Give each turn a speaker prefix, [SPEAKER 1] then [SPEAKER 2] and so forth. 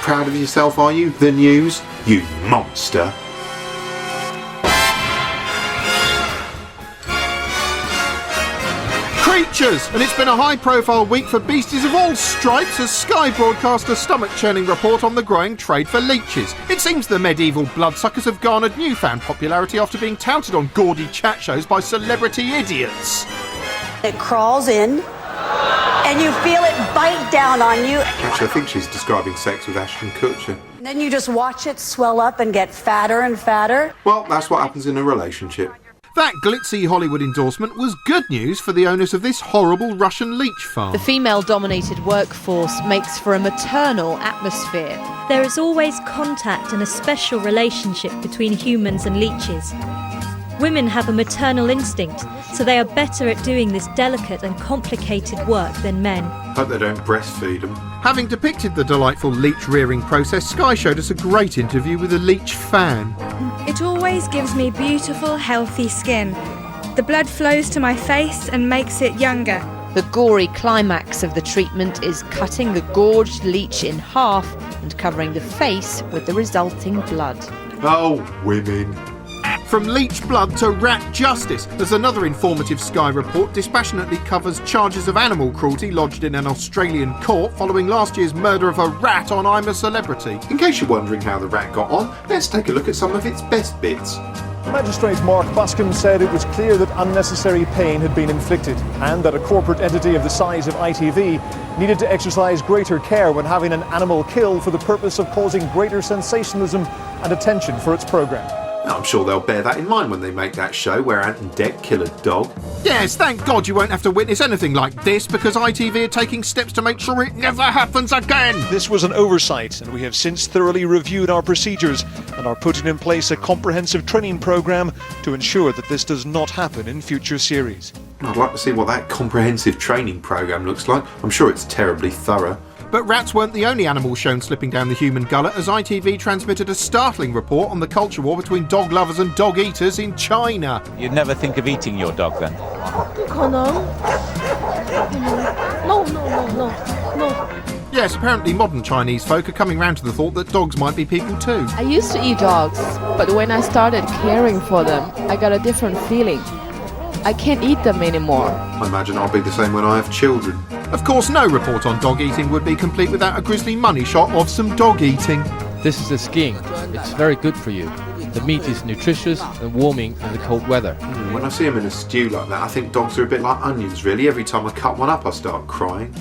[SPEAKER 1] proud of yourself, are you? The News? You monster. Creatures! And it's been a high-profile week for beasties of all stripes as Sky broadcast a stomach-churning report on the growing trade for leeches. It seems the medieval bloodsuckers have garnered newfound popularity after being touted on gaudy chat shows by celebrity idiots.
[SPEAKER 2] It crawls in, and you feel it bite down on you.
[SPEAKER 1] Actually, I think she's describing sex with Ashton Kutcher.
[SPEAKER 2] And then you just watch it swell up and get fatter and fatter.
[SPEAKER 1] Well, that's what happens in a relationship. That glitzy Hollywood endorsement was good news for the owners of this horrible Russian leech farm.
[SPEAKER 3] The female-dominated workforce makes for a maternal atmosphere.
[SPEAKER 4] There is always contact and a special relationship between humans and leeches. Women have a maternal instinct, so they are better at doing this delicate and complicated work than men.
[SPEAKER 1] Hope they don't breastfeed them. Having depicted the delightful leech rearing process, Sky showed us a great interview with a leech fan.
[SPEAKER 5] It always gives me beautiful, healthy skin. The blood flows to my face and makes it younger.
[SPEAKER 3] The gory climax of the treatment is cutting the gorged leech in half and covering the face with the resulting blood.
[SPEAKER 1] Oh, women. From leech blood to rat justice, as another informative Sky report dispassionately covers charges of animal cruelty lodged in an Australian court following last year's murder of a rat on I'm A Celebrity. In case you're wondering how the rat got on, let's take a look at some of its best bits.
[SPEAKER 6] Magistrate Mark Buscombe said it was clear that unnecessary pain had been inflicted and that a corporate entity of the size of ITV needed to exercise greater care when having an animal killed for the purpose of causing greater sensationalism and attention for its programme.
[SPEAKER 1] I'm sure they'll bear that in mind when they make that show where Ant and Dec kill a dog. Yes, thank God you won't have to witness anything like this because ITV are taking steps to make sure it never happens again.
[SPEAKER 6] This was an oversight and we have since thoroughly reviewed our procedures and are putting in place a comprehensive training programme to ensure that this does not happen in future series.
[SPEAKER 1] I'd like to see what that comprehensive training programme looks like. I'm sure it's terribly thorough. But rats weren't the only animals shown slipping down the human gullet as ITV transmitted a startling report on the culture war between dog lovers and dog eaters in China.
[SPEAKER 7] You'd never think of eating your dog then?
[SPEAKER 4] No.
[SPEAKER 1] Yes, apparently modern Chinese folk are coming round to the thought that dogs might be people too.
[SPEAKER 8] I used to eat dogs, but when I started caring for them, I got a different feeling. I can't eat them anymore.
[SPEAKER 1] I imagine I'll be the same when I have children. Of course, no report on dog eating would be complete without a grisly money shot of some dog eating.
[SPEAKER 9] This is a skiing. It's very good for you. The meat is nutritious and warming in the cold weather.
[SPEAKER 1] When I see them in a stew like that, I think dogs are a bit like onions, really. Every time I cut one up, I start crying.